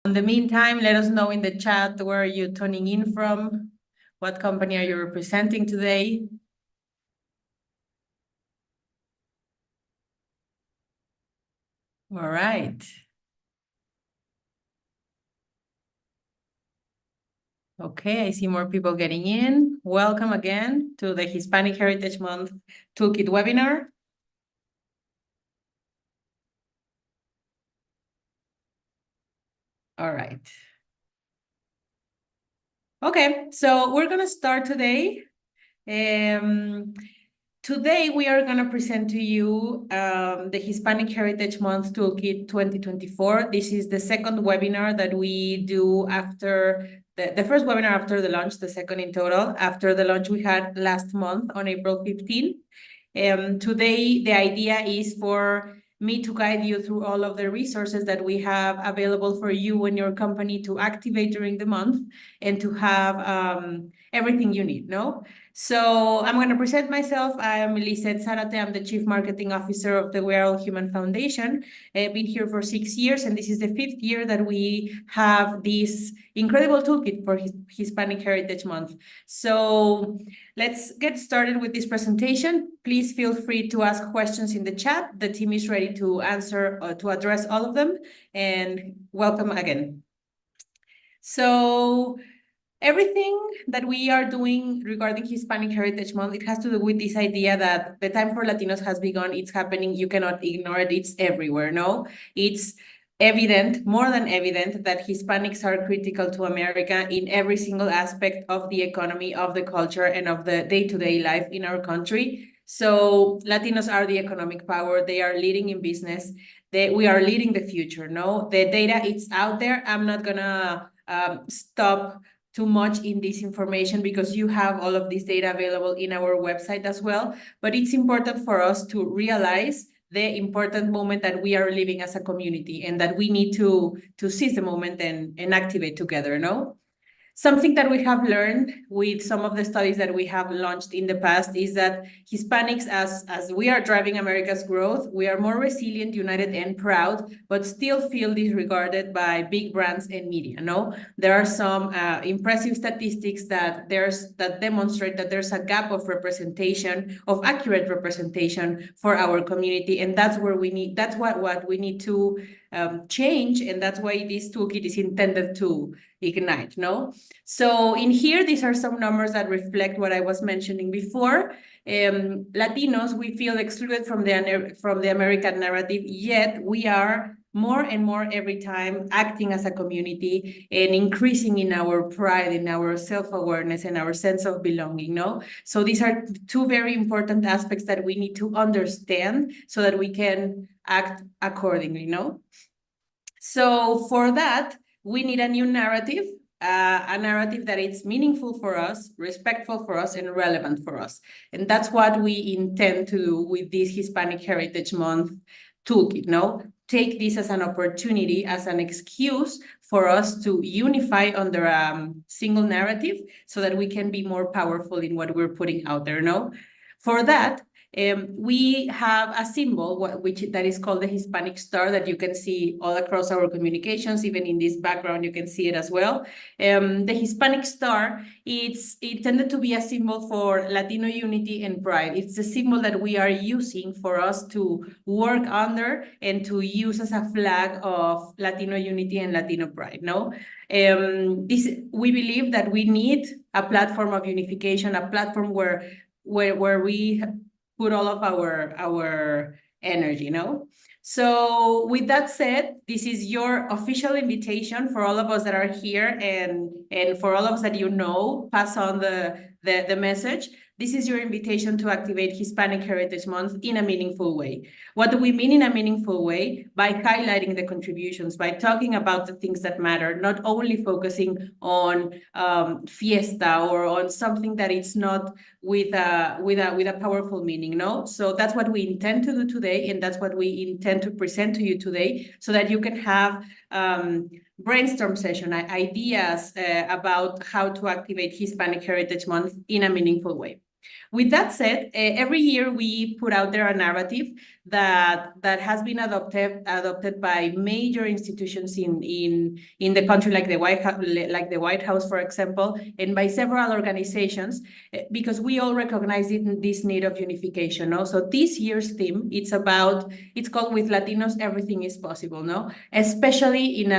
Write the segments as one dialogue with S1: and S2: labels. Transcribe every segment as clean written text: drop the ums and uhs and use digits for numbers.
S1: In the meantime, let us know in the chat where you're tuning in from. What company are you representing today? All right. Okay, I see more people getting in. Welcome again to the Hispanic Heritage Month Toolkit webinar. All right. Okay, so we're going to start today. Today, we are going to present to you the Hispanic Heritage Month Toolkit 2024. This is the second webinar that we do after the first webinar after the launch, the second in total, after the launch we had last month on April 15. Today, the idea is for me to guide you through all of the resources that we have available for you and your company to activate during the month and to have everything you need, no? So I'm going to present myself. I am Lisette Zarate. I'm the Chief Marketing Officer of the We Are All Human Foundation. I've been here for 6 years, and this is the 5th year that we have this incredible toolkit for Hispanic Heritage Month. So let's get started with this presentation. Please feel free to ask questions in the chat. The team is ready to answer, to address all of them, and welcome again. So everything that we are doing regarding Hispanic Heritage Month, it has to do with this idea that the time for Latinos has begun. It's happening. You cannot ignore it. It's everywhere, no? It's evident, more than evident, that Hispanics are critical to America in every single aspect of the economy, of the culture, and of the day-to-day life in our country. So Latinos are the economic power. They are leading in business. We are leading the future, no? The data, it's out there. I'm not gonna stop too much in this information because you have all of this data available in our website as well. But it's important for us to realize the important moment that we are living as a community and that we need to seize the moment and activate together, no? Something that we have learned with some of the studies that we have launched in the past is that Hispanics, as we are driving America's growth, we are more resilient, united, and proud, but still feel disregarded by big brands and media, no? There are some impressive statistics that demonstrate that there's a gap of representation, of accurate representation for our community, and that's what we need to change, and that's why this toolkit is intended to ignite, no? So in here, these are some numbers that reflect what I was mentioning before. Latinos, we feel excluded from the American narrative, yet we are more and more every time acting as a community and increasing in our pride, in our self-awareness, and our sense of belonging, no? So these are two very important aspects that we need to understand so that we can act accordingly, no? So for that, we need a new narrative, a narrative that is meaningful for us, respectful for us, and relevant for us. And that's what we intend to do with this Hispanic Heritage Month toolkit, no? Take this as an opportunity, as an excuse for us to unify under a single narrative so that we can be more powerful in what we're putting out there, no? For that, we have a symbol that is called the Hispanic star that you can see all across our communications. Even in this background, you can see it as well. The Hispanic star, it tended to be a symbol for Latino unity and pride. It's a symbol that we are using for us to work under and to use as a flag of Latino unity and Latino pride, no? We believe that we need a platform of unification, a platform where we put all of our energy, no? So with that said, this is your official invitation for all of us that are here and for all of us that you know, pass on the message. This is your invitation to activate Hispanic Heritage Month in a meaningful way. What do we mean in a meaningful way? By highlighting the contributions, by talking about the things that matter, not only focusing on fiesta or on something that is not with a powerful meaning, no? So that's what we intend to do today, and that's what we intend to present to you today, so that you can have brainstorm session, ideas about how to activate Hispanic Heritage Month in a meaningful way. With that said, every year we put out there a narrative that has been adopted by major institutions in the country, like the White House, for example, and by several organizations, because we all recognize this need of unification. No, so this year's theme, it's called "With Latinos, Everything is Possible." No, especially in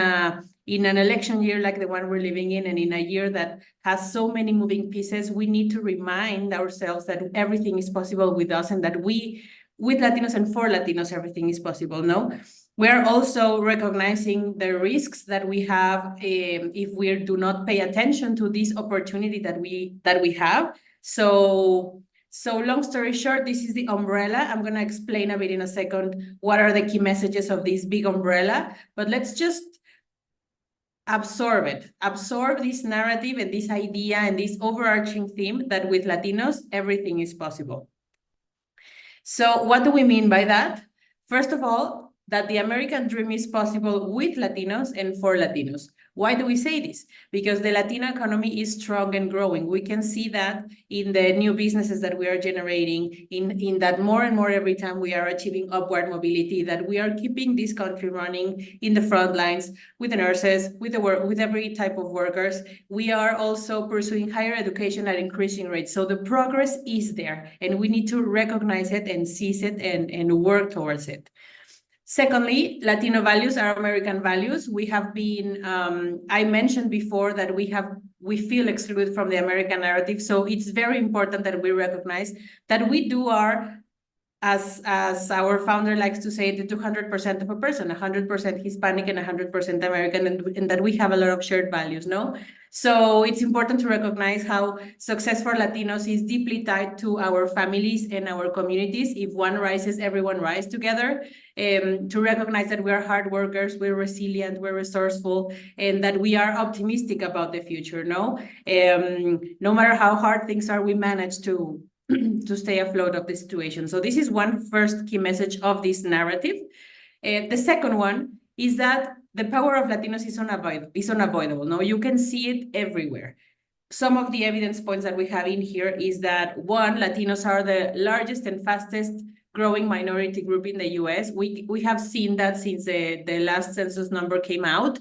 S1: an election year like the one we're living in, and in a year that has so many moving pieces, we need to remind ourselves that everything is possible with us, and that with Latinos and for Latinos, everything is possible, no? We're also recognizing the risks that we have if we do not pay attention to this opportunity that we have. So long story short, this is the umbrella. I'm going to explain a bit in a second what are the key messages of this big umbrella, but let's just absorb this narrative and this idea and this overarching theme that with Latinos, everything is possible. So what do we mean by that? First of all, that the American dream is possible with Latinos and for Latinos. Why do we say this? Because the Latino economy is strong and growing. We can see that in the new businesses that we are generating, in that more and more every time we are achieving upward mobility, that we are keeping this country running in the front lines with the nurses, with every type of workers. We are also pursuing higher education at increasing rates. So the progress is there, and we need to recognize it and seize it and work towards it. Secondly, Latino values are American values. We have been, I mentioned before that we feel excluded from the American narrative. So it's very important that we recognize that we are, as our founder likes to say, the 200% of a person, 100% Hispanic and 100% American, and that we have a lot of shared values, no? So it's important to recognize how success for Latinos is deeply tied to our families and our communities. If one rises, everyone rises together. To recognize that we are hard workers, we're resilient, we're resourceful, and that we are optimistic about the future, no? No matter how hard things are, we manage to stay afloat of the situation. So this is one first key message of this narrative. The second one is that the power of Latinos is unavoidable. No, you can see it everywhere. Some of the evidence points that we have in here is that, one, Latinos are the largest and fastest growing minority group in the US. We have seen that since the last census number came out.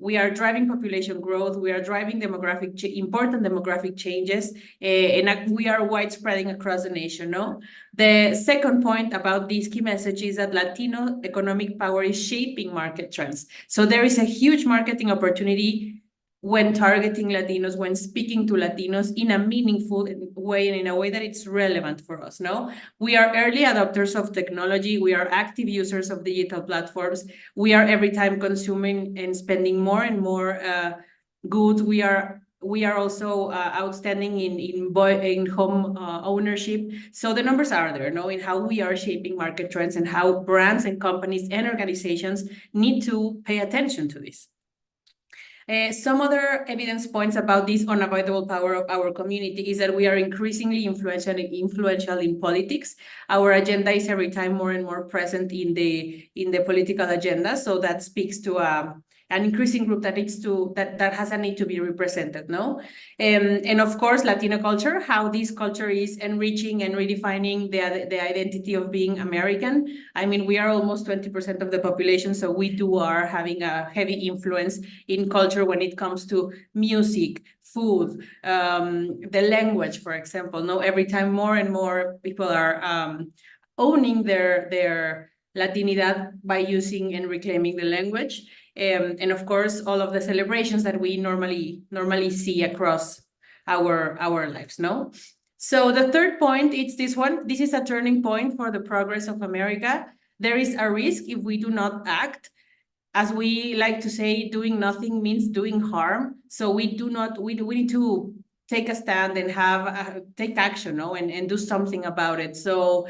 S1: We are driving population growth. We are driving important demographic changes, and we are widespreading across the nation. No, the second point about this key message is that Latino economic power is shaping market trends. So there is a huge marketing opportunity when targeting Latinos, when speaking to Latinos in a meaningful way and in a way that it's relevant for us, no? We are early adopters of technology. We are active users of digital platforms. We are every time consuming and spending more and more goods. We are also outstanding in home ownership. So the numbers are there, knowing how we are shaping market trends and how brands and companies and organizations need to pay attention to this. Some other evidence points about this unavoidable power of our community is that we are increasingly influential in politics. Our agenda is every time more and more present in the political agenda. So that speaks to an increasing group that has a need to be represented, no? And of course, Latino culture, how this culture is enriching and redefining the identity of being American. I mean, we are almost 20% of the population, so we are having a heavy influence in culture when it comes to music, food, the language, for example. No, every time more and more people are owning their Latinidad by using and reclaiming the language. And of course, all of the celebrations that we normally see across our lives, no? So the third point, it's this one. This is a turning point for the progress of America. There is a risk if we do not act. As we like to say, doing nothing means doing harm. So we need to take a stand and take action, no, and do something about it. So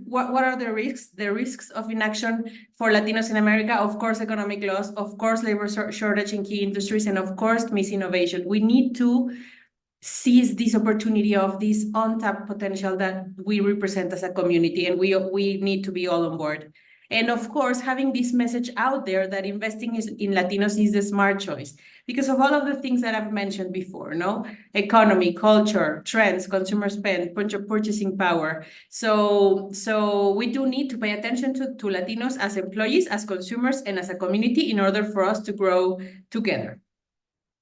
S1: what are the risks? The risks of inaction for Latinos in America, of course, economic loss, of course, labor shortage in key industries, and of course, misinnovation. We need to seize this opportunity of this untapped potential that we represent as a community, and we need to be all on board. And of course, having this message out there that investing in Latinos is the smart choice because of all of the things that I've mentioned before, no? Economy, culture, trends, consumer spend, purchasing power. So we do need to pay attention to Latinos as employees, as consumers, and as a community in order for us to grow together.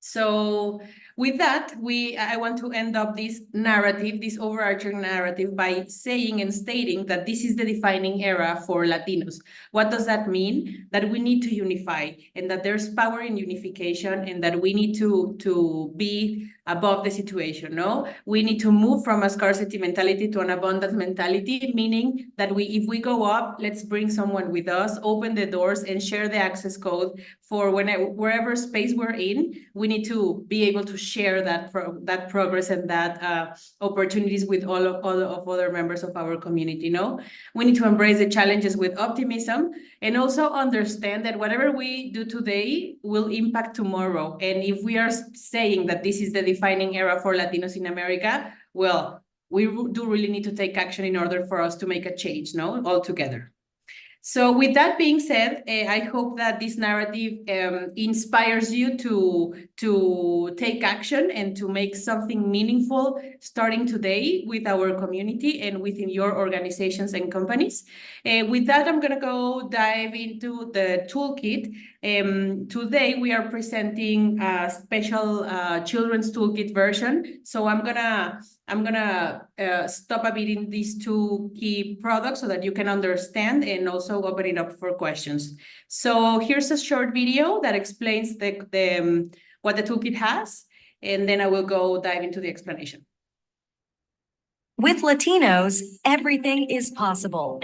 S1: So with that, I want to end up this narrative, this overarching narrative, by saying and stating that this is the defining era for Latinos. What does that mean? That we need to unify, and that there's power in unification, and that we need to be above the situation, no? We need to move from a scarcity mentality to an abundance mentality, meaning that if we go up, let's bring someone with us, open the doors, and share the access code for wherever space we're in. We need to be able to share that progress and that opportunities with all of other members of our community, no? We need to embrace the challenges with optimism and also understand that whatever we do today will impact tomorrow. And if we are saying that this is the defining era for Latinos in America, well, we do really need to take action in order for us to make a change, no? All together. So with that being said, I hope that this narrative inspires you to take action and to make something meaningful starting today with our community and within your organizations and companies. With that, I'm going to go dive into the toolkit. Today, we are presenting a special children's toolkit version. So I'm gonna stop a bit in these two key products so that you can understand and also open it up for questions. So here's a short video that explains what the toolkit has, and then I will go dive into the explanation.
S2: With Latinos, everything is possible.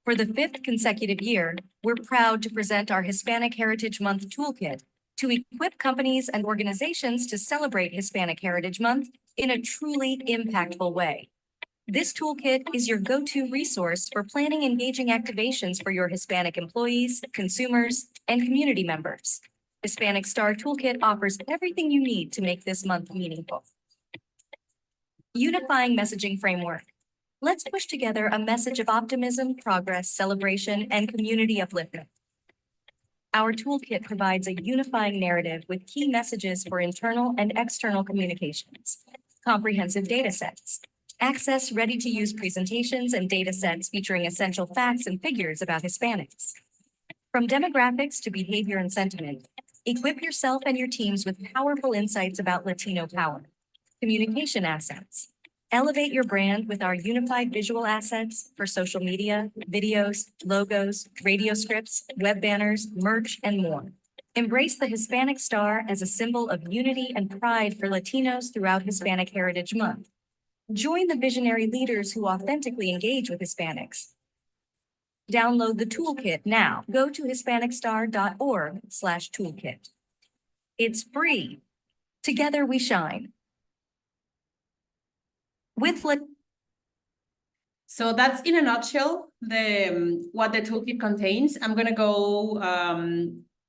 S2: For the 5th consecutive year, we're proud to present our Hispanic Heritage Month Toolkit to equip companies and organizations to celebrate Hispanic Heritage Month in a truly impactful way. This toolkit is your go-to resource for planning engaging activations for your Hispanic employees, consumers, and community members. Hispanic Star Toolkit offers everything you need to make this month meaningful. Unifying messaging framework. Let's push together a message of optimism, progress, celebration, and community upliftment. Our toolkit provides a unifying narrative with key messages for internal and external communications, comprehensive data sets, access ready-to-use presentations and data sets featuring essential facts and figures about Hispanics. From demographics to behavior and sentiment, equip yourself and your teams with powerful insights about Latino power, communication assets. Elevate your brand with our unified visual assets for social media, videos, logos, radio scripts, web banners, merch, and more. Embrace the Hispanic Star as a symbol of unity and pride for Latinos throughout Hispanic Heritage Month. Join the visionary leaders who authentically engage with Hispanics. Download the toolkit now. Go to hispanicstar.org/toolkit. It's free. Together we shine.
S1: So that's in a nutshell what the toolkit contains. I'm going to go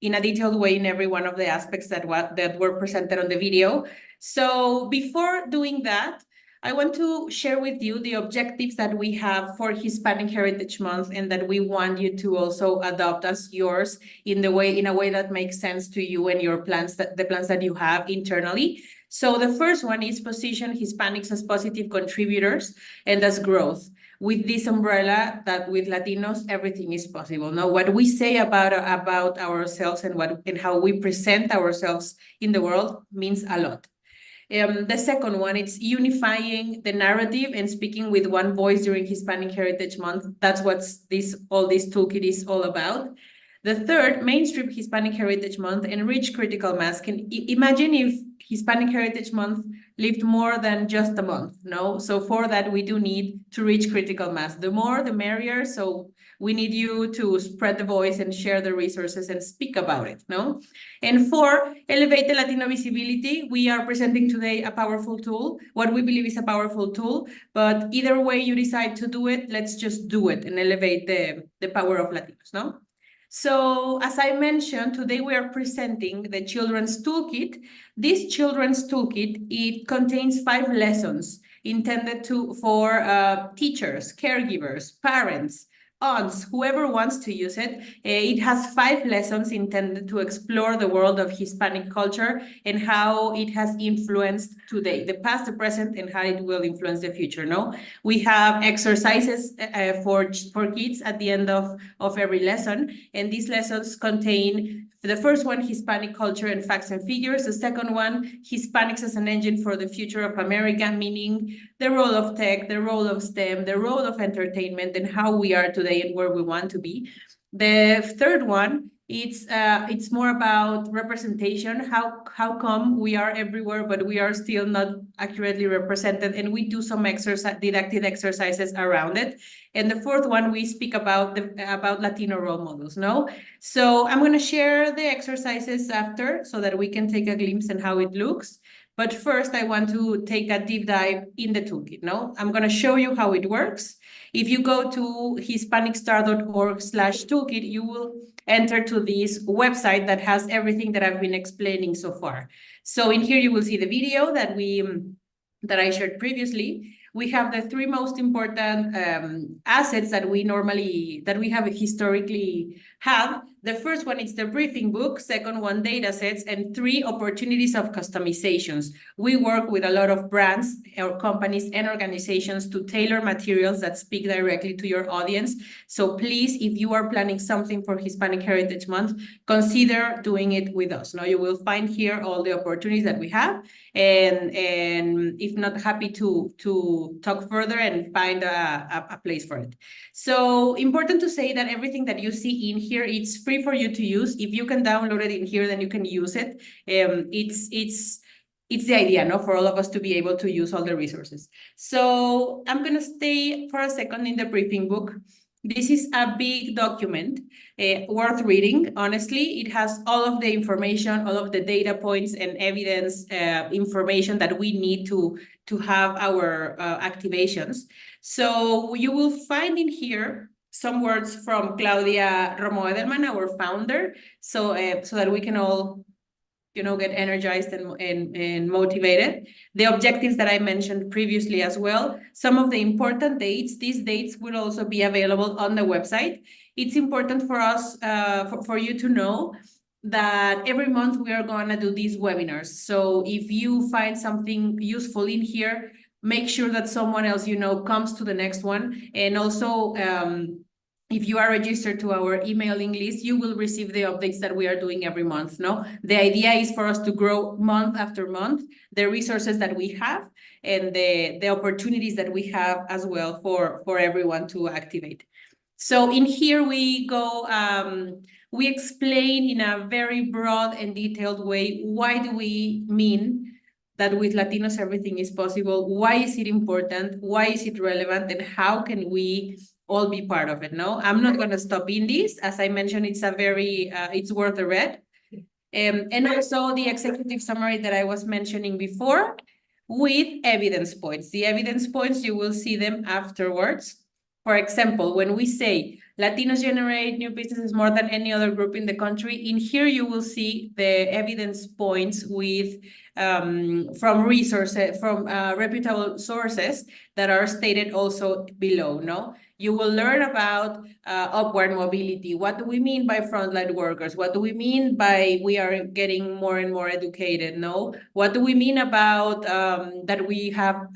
S1: in a detailed way in every one of the aspects that were presented on the video. So before doing that, I want to share with you the objectives that we have for Hispanic Heritage Month and that we want you to also adopt as yours in a way that makes sense to you and your plans, the plans that you have internally. So the first one is position Hispanics as positive contributors and as growth. With this umbrella that with Latinos, everything is possible. Now, what we say about ourselves and how we present ourselves in the world means a lot. The second one, it's unifying the narrative and speaking with one voice during Hispanic Heritage Month. That's what all this toolkit is all about. The third, mainstream Hispanic Heritage Month and reach critical mass. Can imagine if Hispanic Heritage Month lived more than just a month, no? So for that, we do need to reach critical mass. The more, the merrier. So we need you to spread the voice and share the resources and speak about it, no? And four, elevate the Latino visibility. We are presenting today a powerful tool, what we believe is a powerful tool, but either way you decide to do it, let's just do it and elevate the power of Latinos, no? So as I mentioned, today we are presenting the Children's Toolkit. This Children's Toolkit, it contains 5 lessons intended for teachers, caregivers, parents, aunts, whoever wants to use it. It has 5 lessons intended to explore the world of Hispanic culture and how it has influenced today, the past, the present, and how it will influence the future. No, we have exercises for kids at the end of every lesson, and these lessons contain the first one, Hispanic culture and facts and figures. The second one, Hispanics as an engine for the future of America, meaning the role of tech, the role of STEM, the role of entertainment, and how we are today and where we want to be. The third one, it's more about representation. How come we are everywhere, but we are still not accurately represented? And we do some didactic exercises around it. And the fourth one, we speak about Latino role models. No, so I'm going to share the exercises after so that we can take a glimpse in how it looks. But first, I want to take a deep dive in the toolkit. No, I'm going to show you how it works. If you go to hispanicstar.org/toolkit, you will enter to this website that has everything that I've been explaining so far. So in here, you will see the video that I shared previously. We have the 3 most important assets that we have historically have. The first one is the briefing book, second one, data sets, and 3 opportunities of customizations. We work with a lot of brands or companies and organizations to tailor materials that speak directly to your audience. So please, if you are planning something for Hispanic Heritage Month, consider doing it with us. Now you will find here all the opportunities that we have, and if not, happy to talk further and find a place for it. So important to say that everything that you see in here, it's free for you to use. If you can download it in here, then you can use it. It's the idea, no, for all of us to be able to use all the resources. So I'm going to stay for a second in the briefing book. This is a big document worth reading. Honestly, it has all of the information, all of the data points and evidence information that we need to have our activations. So you will find in here some words from Claudia Romo Edelman, our founder, so that we can all get energized and motivated. The objectives that I mentioned previously as well. Some of the important dates, these dates will also be available on the website. It's important for us, for you to know that every month we are going to do these webinars. So if you find something useful in here, make sure that someone else comes to the next one. And also, if you are registered to our emailing list, you will receive the updates that we are doing every month. No, the idea is for us to grow month after month, the resources that we have and the opportunities that we have as well for everyone to activate. So in here we go, we explain in a very broad and detailed way, why do we mean that with Latinos everything is possible? Why is it important? Why is it relevant? And how can we all be part of it? No, I'm not going to stop in this. As I mentioned, it's a very, it's worth a read. And also the executive summary that I was mentioning before with evidence points. The evidence points, you will see them afterwards. For example, when we say Latinos generate new businesses more than any other group in the country, in here you will see the evidence points with from resources, from reputable sources that are stated also below. No, you will learn about upward mobility. What do we mean by frontline workers? What do we mean by we are getting more and more educated? No, what do we mean about that we have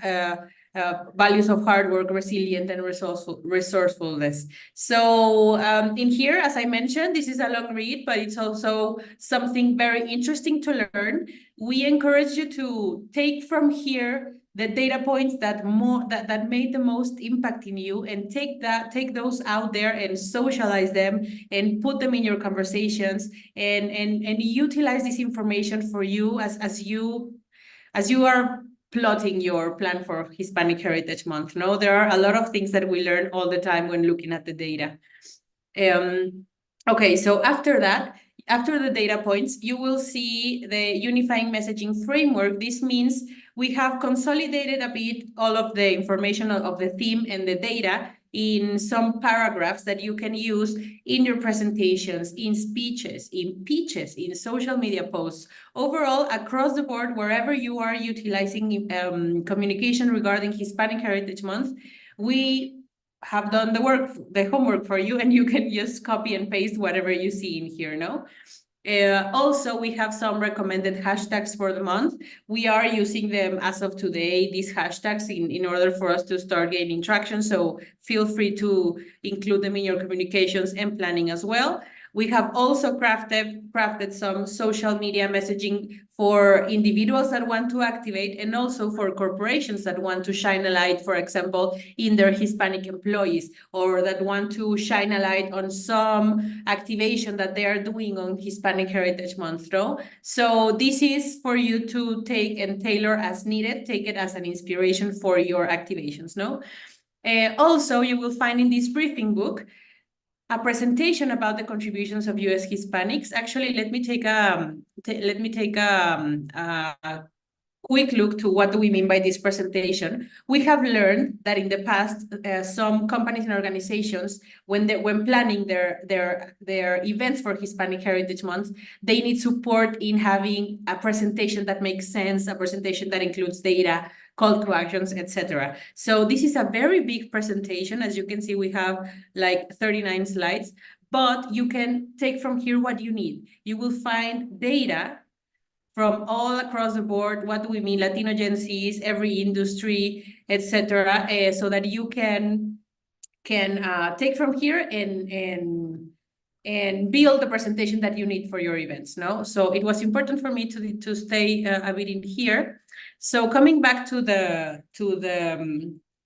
S1: values of hard work, resilient, and resourcefulness. So in here, as I mentioned, this is a long read, but it's also something very interesting to learn. We encourage you to take from here the data points that made the most impact in you, and take those out there and socialize them and put them in your conversations, and utilize this information for you as you are plotting your plan for Hispanic Heritage Month. No, there are a lot of things that we learn all the time when looking at the data. Okay, so after that, after the data points, you will see the unifying messaging framework. This means we have consolidated a bit all of the information of the theme and the data in some paragraphs that you can use in your presentations, in speeches, in pitches, in social media posts, overall across the board, wherever you are utilizing communication regarding Hispanic Heritage Month. We have done the homework for you, and you can just copy and paste whatever you see in here, no? Also, we have some recommended hashtags for the month. We are using them as of today, these hashtags, in order for us to start gaining traction. So feel free to include them in your communications and planning as well. We have also crafted some social media messaging for individuals that want to activate, and also for corporations that want to shine a light, for example, in their Hispanic employees, or that want to shine a light on some activation that they are doing on Hispanic Heritage Month, no? So this is for you to take and tailor as needed, take it as an inspiration for your activations, no? Also, you will find in this briefing book a presentation about the contributions of U.S. Hispanics. Actually, let me take a quick look to what do we mean by this presentation. We have learned that in the past, some companies and organizations, when planning their events for Hispanic Heritage Month, they need support in having a presentation that makes sense, a presentation that includes data, call to actions, etc. So this is a very big presentation. As you can see, we have like 39 slides, but you can take from here what you need. You will find data from all across the board. What do we mean? Latino Gen Zs, every industry, etc., so that you can take from here and build the presentation that you need for your events, no? So it was important for me to stay a bit in here. So coming back to the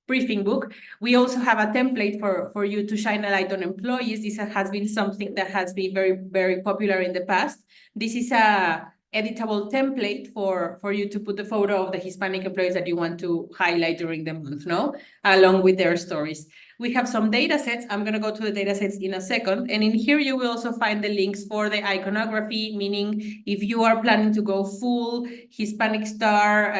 S1: briefing book, we also have a template for you to shine a light on employees. This has been something that has been very, very popular in the past. This is a editable template for you to put the photo of the Hispanic employees that you want to highlight during the month, no? Along with their stories. We have some data sets. I'm going to go to the data sets in a second. And in here, you will also find the links for the iconography, meaning if you are planning to go full Hispanic star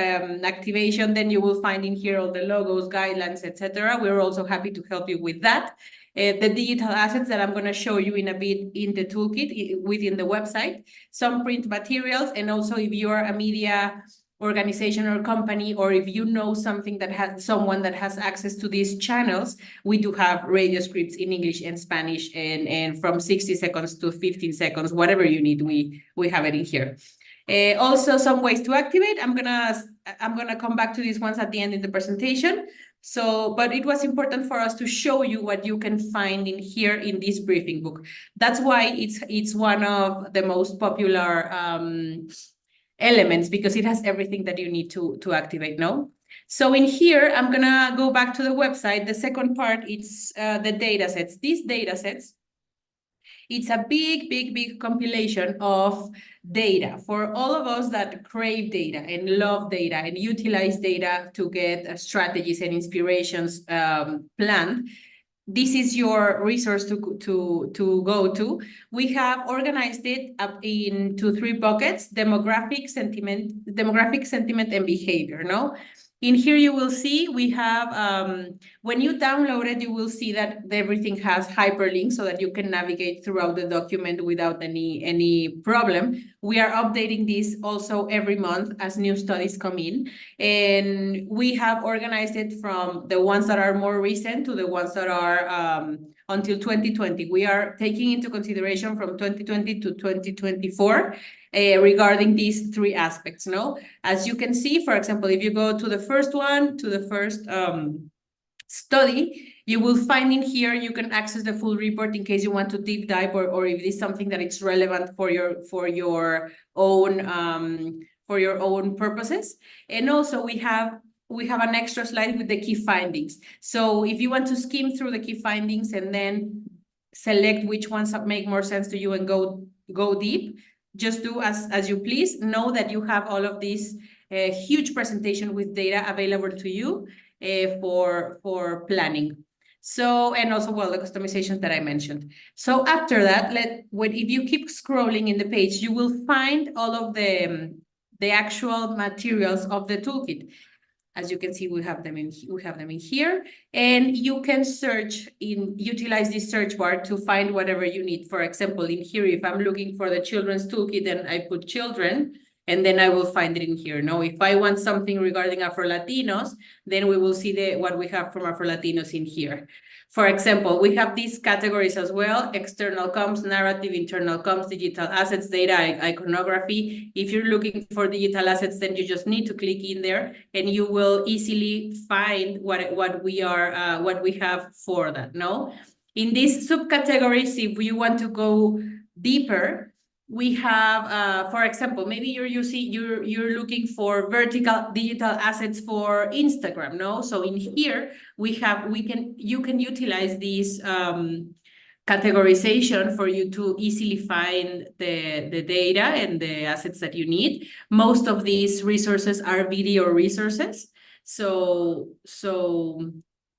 S1: activation, then you will find in here all the logos, guidelines, etc. We're also happy to help you with that. The digital assets that I'm going to show you in a bit in the toolkit within the website, some print materials, and also if you are a media organization or company, or if you know someone that has access to these channels, we do have radio scripts in English and Spanish, and from 60 seconds to 15 seconds, whatever you need, we have it in here. Also, some ways to activate. I'm gonna come back to these ones at the end in the presentation. So, but it was important for us to show you what you can find in here in this briefing book. That's why it's one of the most popular elements, because it has everything that you need to activate, no? So in here, I'm gonna go back to the website. The second part, it's the data sets. These data sets, it's a big compilation of data for all of us that crave data and love data and utilize data to get strategies and inspirations planned. This is your resource to go to. We have organized it up into 3 buckets: demographic, sentiment, and behavior, no? In here, you will see we have, when you download it, you will see that everything has hyperlinks so that you can navigate throughout the document without any problem. We are updating this also every month as new studies come in. And we have organized it from the ones that are more recent to the ones that are until 2020. We are taking into consideration from 2020 to 2024 regarding these 3 aspects, no? As you can see, for example, if you go to the first one, to the first study, you will find in here, you can access the full report in case you want to deep dive, or if it is something that is relevant for your own purposes. And also we have an extra slide with the key findings. So if you want to skim through the key findings and then select which ones make more sense to you and go deep, just do as you please. Know that you have all of this huge presentation with data available to you for planning. So, and also, well, the customizations that I mentioned. So after that, if you keep scrolling in the page, you will find all of the actual materials of the toolkit. As you can see, we have them in here, and you can utilize this search bar to find whatever you need. For example, in here, if I'm looking for the children's toolkit, then I put children, and then I will find it in here. No, if I want something regarding Afro-Latinos, then we will see what we have from Afro-Latinos in here. For example, we have these categories as well: external comms, narrative, internal comms, digital assets, data, iconography. If you're looking for digital assets, then you just need to click in there and you will easily find what we have for that, no? In these subcategories, if you want to go deeper, we have, for example, maybe you're looking for vertical digital assets for Instagram, no? So in here you can utilize this categorization for you to easily find the data and the assets that you need. Most of these resources are video resources, so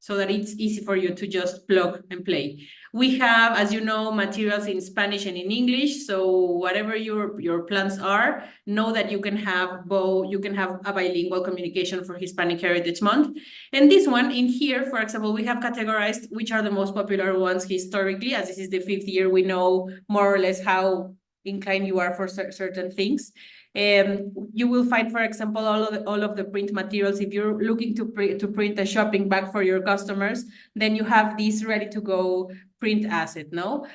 S1: that it's easy for you to just plug and play. We have, as you know, materials in Spanish and in English. So whatever your plans are, know that you can have both. You can have a bilingual communication for Hispanic Heritage Month. And this one in here, for example, we have categorized which are the most popular ones historically. As this is the 5th year, we know more or less how inclined you are for certain things. You will find, for example, all of the print materials. If you're looking to print a shopping bag for your customers, then you have this ready to go print asset, no?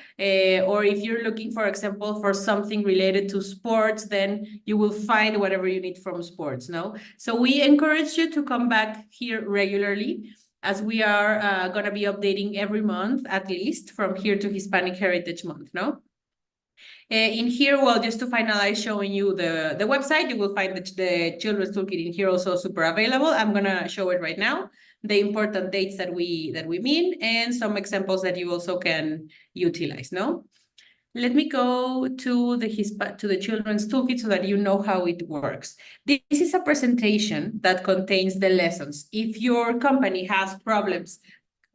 S1: Or if you're looking, for example, for something related to sports, then you will find whatever you need from sports, no? So we encourage you to come back here regularly, as we are going to be updating every month, at least, from here to Hispanic Heritage Month, no? In here, well, just to finalize showing you the website, you will find the Children's Toolkit in here also super available. I'm gonna show it right now, the important dates that we mean, and some examples that you also can utilize, no? Let me go to the Children's Toolkit so that you know how it works. This is a presentation that contains the lessons. If your company has problems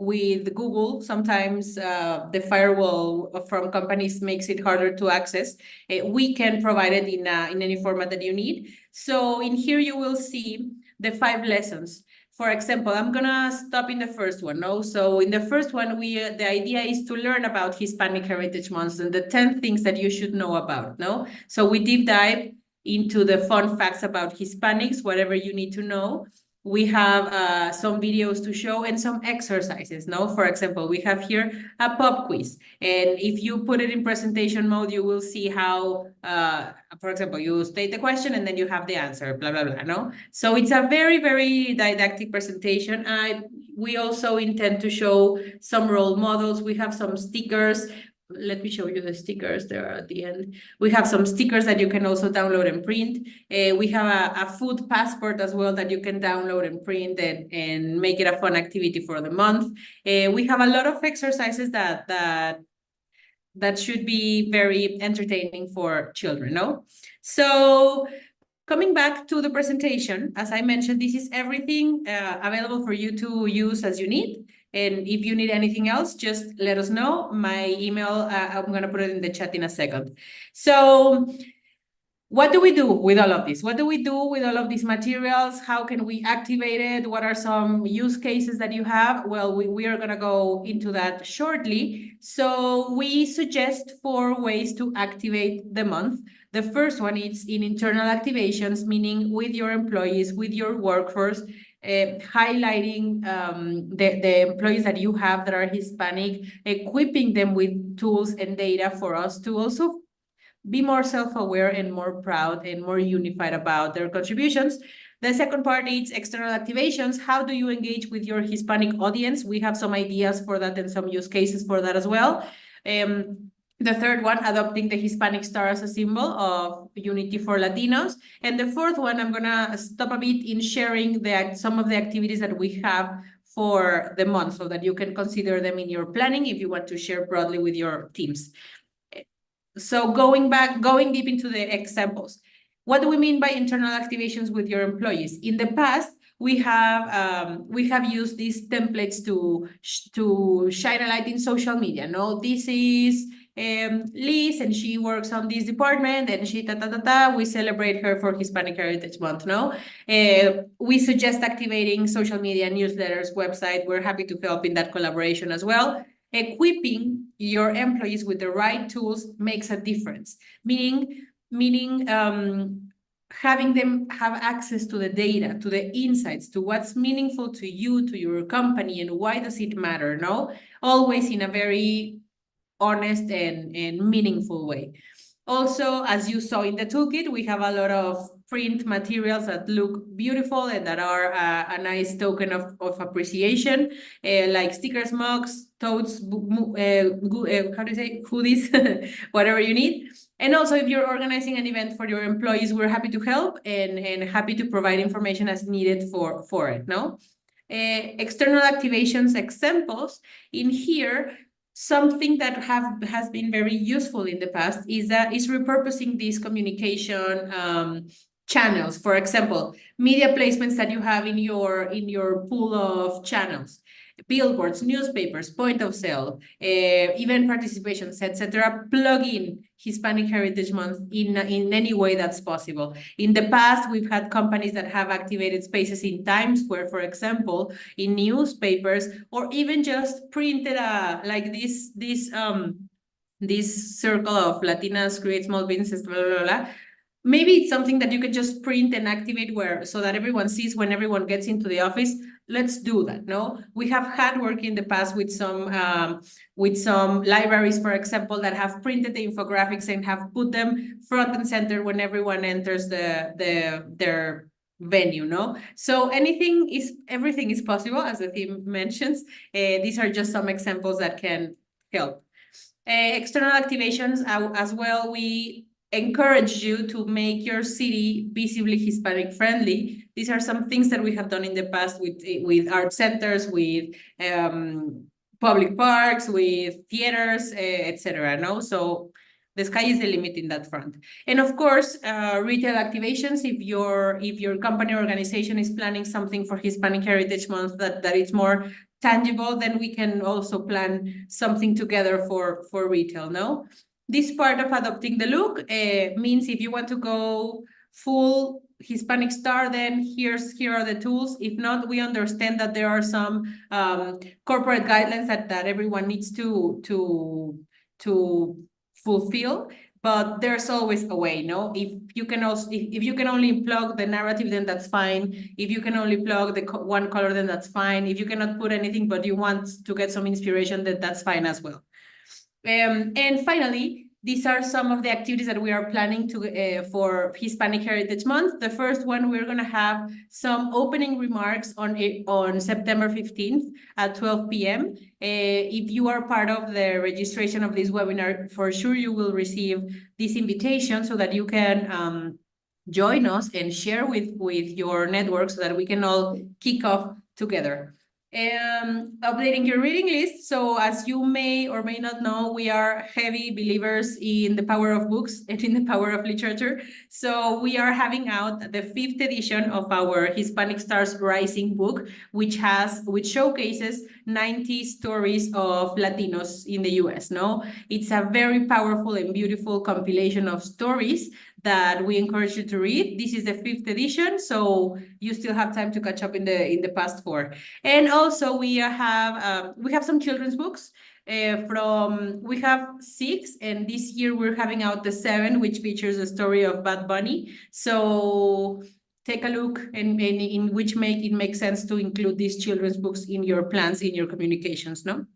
S1: with Google, sometimes the firewall from companies makes it harder to access. We can provide it in any format that you need. So in here you will see the 5 lessons. For example, I'm gonna stop in the first one, no? So in the first one, the idea is to learn about Hispanic Heritage Month and the 10 things that you should know about, no? So we deep dive into the fun facts about Hispanics, whatever you need to know. We have some videos to show and some exercises, no? For example, we have here a pop quiz. And if you put it in presentation mode, you will see how, for example, you state the question and then you have the answer, blah, blah, blah, no? So it's a very, very didactic presentation. We also intend to show some role models. We have some stickers. Let me show you the stickers there at the end. We have some stickers that you can also download and print. We have a food passport as well that you can download and print and make it a fun activity for the month. We have a lot of exercises that should be very entertaining for children, no? So coming back to the presentation, as I mentioned, this is everything available for you to use as you need. And if you need anything else, just let us know. My email, I'm going to put it in the chat in a second. So what do we do with all of this? What do we do with all of these materials? How can we activate it? What are some use cases that you have? Well, we are going to go into that shortly. So we suggest 4 ways to activate the month. The first one is in internal activations, meaning with your employees, with your workforce, highlighting the employees that you have that are Hispanic, equipping them with tools and data for us to also be more self-aware and more proud and more unified about their contributions. The second part is external activations. How do you engage with your Hispanic audience? We have some ideas for that and some use cases for that as well. The third one, adopting the Hispanic star as a symbol of unity for Latinos. And the fourth one, I'm gonna stop a bit in sharing some of the activities that we have for the month so that you can consider them in your planning if you want to share broadly with your teams. So going deep into the examples. What do we mean by internal activations with your employees? In the past, we have used these templates to shine a light in social media. No, this is Liz, and she works on this department, and she we celebrate her for Hispanic Heritage Month. No, we suggest activating social media, newsletters, website. We're happy to help in that collaboration as well. Equipping your employees with the right tools makes a difference. Meaning having them have access to the data, to the insights, to what's meaningful to you, to your company, and why does it matter, no? Always in a very honest and meaningful way. Also, as you saw in the toolkit, we have a lot of print materials that look beautiful and that are a nice token of appreciation, like stickers, mugs, totes, how do you say, hoodies, whatever you need. And also, if you're organizing an event for your employees, we're happy to help and happy to provide information as needed for it, no? External activations examples in here, something that has been very useful in the past is repurposing these communication channels. For example, media placements that you have in your pool of channels, billboards, newspapers, point of sale, event participations, etc. Plug in Hispanic Heritage Month in any way that's possible. In the past, we've had companies that have activated spaces in Times Square, for example, in newspapers, or even just printed like this circle of Latinas create small businesses, blah, blah, blah. Maybe it's something that you could just print and activate so that everyone sees when everyone gets into the office. Let's do that, no? We have had work in the past with some libraries, for example, that have printed the infographics and have put them front and center when everyone enters their venue, no? So everything is possible, as the theme mentions. These are just some examples that can help. External activations as well, we encourage you to make your city visibly Hispanic friendly. These are some things that we have done in the past with art centers, with public parks, with theaters, etc. No, so the sky is the limit in that front. And of course, retail activations. If your company or organization is planning something for Hispanic Heritage Month that it's more tangible, then we can also plan something together for retail, no? This part of adopting the look means if you want to go full Hispanic star, then here are the tools. If not, we understand that there are some corporate guidelines that everyone needs to fulfill, but there's always a way, no? If you can only plug the narrative, then that's fine. If you can only plug the one color, then that's fine. If you cannot put anything, but you want to get some inspiration, then that's fine as well. And finally, these are some of the activities that we are planning for Hispanic Heritage Month. The first one, we're going to have some opening remarks on September 15th at 12 p.m. If you are part of the registration of this webinar, for sure you will receive this invitation so that you can join us and share with your network so that we can all kick off together. Updating your reading list. So as you may or may not know, we are heavy believers in the power of books and in the power of literature. So we are having out the 5th edition of our Hispanic Stars Rising book, which showcases 90 stories of Latinos in the US, no? It's a very powerful and beautiful compilation of stories that we encourage you to read. This is the 5th edition, so you still have time to catch up in the past 4. And also we have some children's books. We have 6, and this year we're having out the 7, which features a story of Bad Bunny. So take a look and in which it makes sense to include these children's books in your plans, in your communications, no?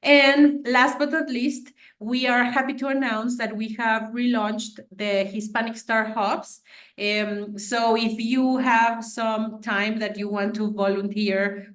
S1: And last but not least, we are happy to announce that we have relaunched the Hispanic Star Hubs. So if you have some time that you want to volunteer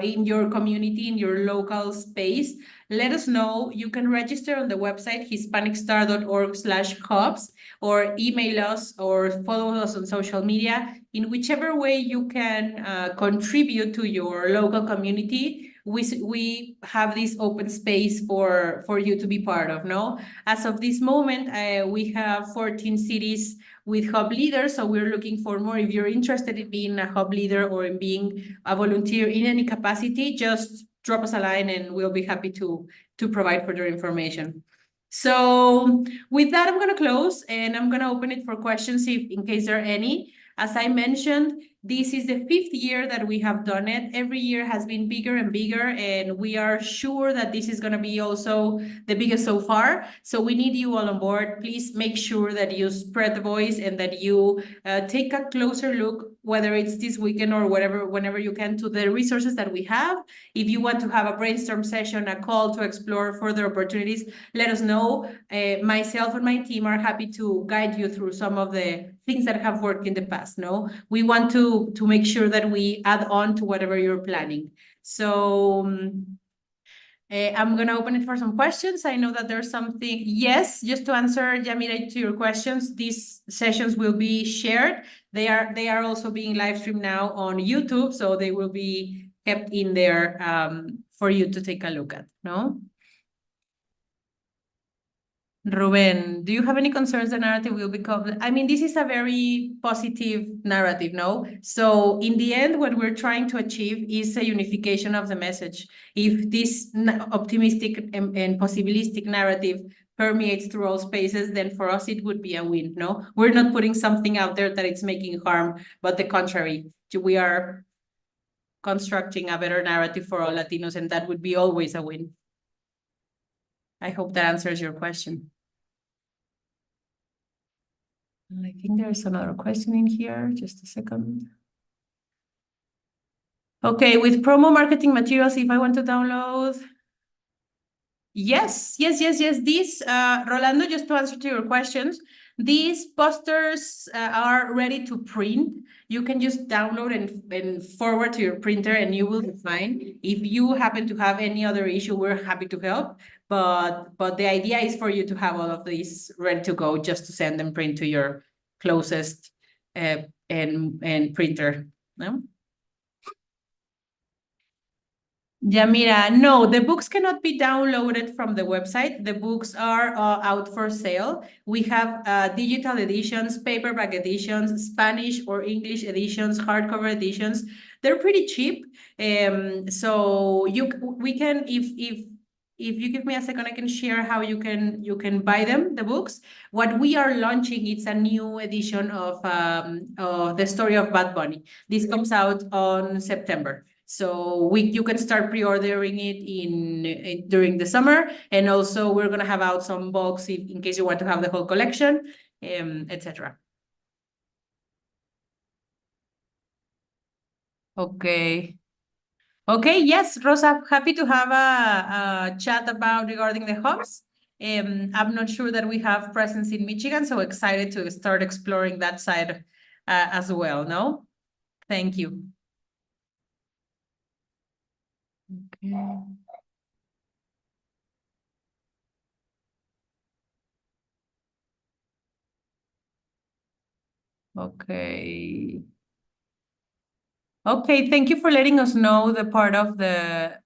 S1: in your community, in your local space, let us know. You can register on the website hispanicstar.org/hubs, or email us or follow us on social media. In whichever way you can contribute to your local community, we have this open space for you to be part of, no? As of this moment, we have 14 cities with hub leaders, so we're looking for more. If you're interested in being a hub leader or in being a volunteer in any capacity, just drop us a line and we'll be happy to provide further information. So with that, I'm going to close and I'm going to open it for questions in case there are any. As I mentioned, This is the 5th year that we have done it. Every year has been bigger and bigger, and we are sure that this is going to be also the biggest so far. So we need you all on board. Please make sure that you spread the voice and that you take a closer look, whether it's this weekend or whenever you can, to the resources that we have. If you want to have a brainstorm session, a call to explore further opportunities, let us know. Myself and my team are happy to guide you through some of the things that have worked in the past. No, we want to make sure that we add on to whatever you're planning. So I'm going to open it for some questions. I know that there's something. Yes, just to answer, Yamira, to your questions, these sessions will be shared. They are also being live streamed now on YouTube, so they will be kept in there for you to take a look at. No. Ruben, do you have any concerns the narrative will become? I mean, this is a very positive narrative, no? So in the end, what we're trying to achieve is a unification of the message. If this optimistic and possibilistic narrative permeates through all spaces, then for us, it would be a win, no? We're not putting something out there that it's making harm, but the contrary. We are constructing a better narrative for all Latinos, and that would be always a win. I hope that answers your question. I think there's another question in here. Just a second. Okay, with promo marketing materials, if I want to download. Yes. These, Rolando, just to answer to your questions, these posters are ready to print. You can just download and forward to your printer and you will be fine. If you happen to have any other issue, we're happy to help. But the idea is for you to have all of these ready to go, just to send and print to your closest and printer. No? Yamira, no, the books cannot be downloaded from the website. The books are out for sale. We have digital editions, paperback editions, Spanish or English editions, hardcover editions. They're pretty cheap. So we can, if you give me a second, I can share how you can buy them, the books. What we are launching, it's a new edition of the story of Bad Bunny. This comes out on September. So you can start pre-ordering it during the summer, and also we're gonna have out some bulks in case you want to have the whole collection, etc. Okay. Okay, yes, Rosa, happy to have a chat regarding the hubs. I'm not sure that we have presence in Michigan, so excited to start exploring that side as well, no? Thank you. Okay. Okay. Okay, thank you for letting us know the part of the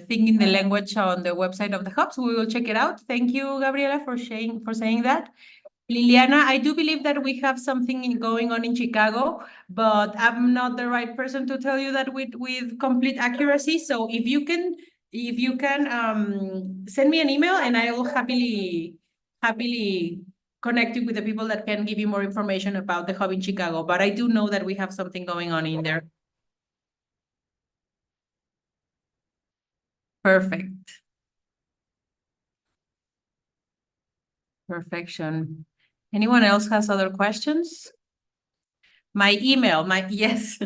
S1: thing in the language on the website of the hubs. We will check it out. Thank you, Gabriela, for saying that. Liliana, I do believe that we have something going on in Chicago, but I'm not the right person to tell you that with complete accuracy. So if you can send me an email, and I will happily connect you with the people that can give you more information about the hub in Chicago. But I do know that we have something going on in there. Perfect. Perfection. Anyone else has other questions? My email, yes,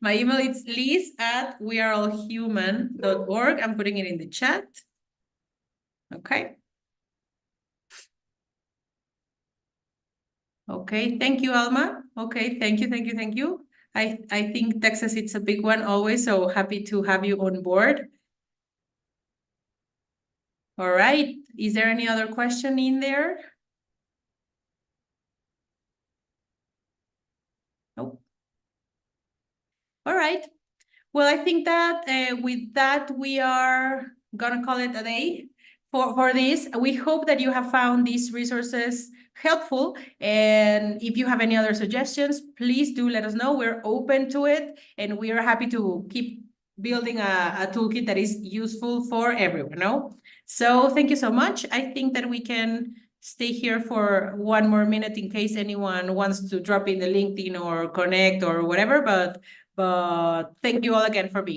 S1: my email is liz@weareallhuman.org. I'm putting it in the chat. Okay. Okay, thank you, Alma. Okay, thank you. I think Texas, it's a big one always, so happy to have you on board. All right, is there any other question in there? Nope. All right. Well, I think that with that, we are gonna call it a day for this. We hope that you have found these resources helpful. And if you have any other suggestions, please do let us know. We're open to it, and we are happy to keep building a toolkit that is useful for everyone, no? So thank you so much. I think that we can stay here for one more minute in case anyone wants to drop in the LinkedIn or connect or whatever, but thank you all again for being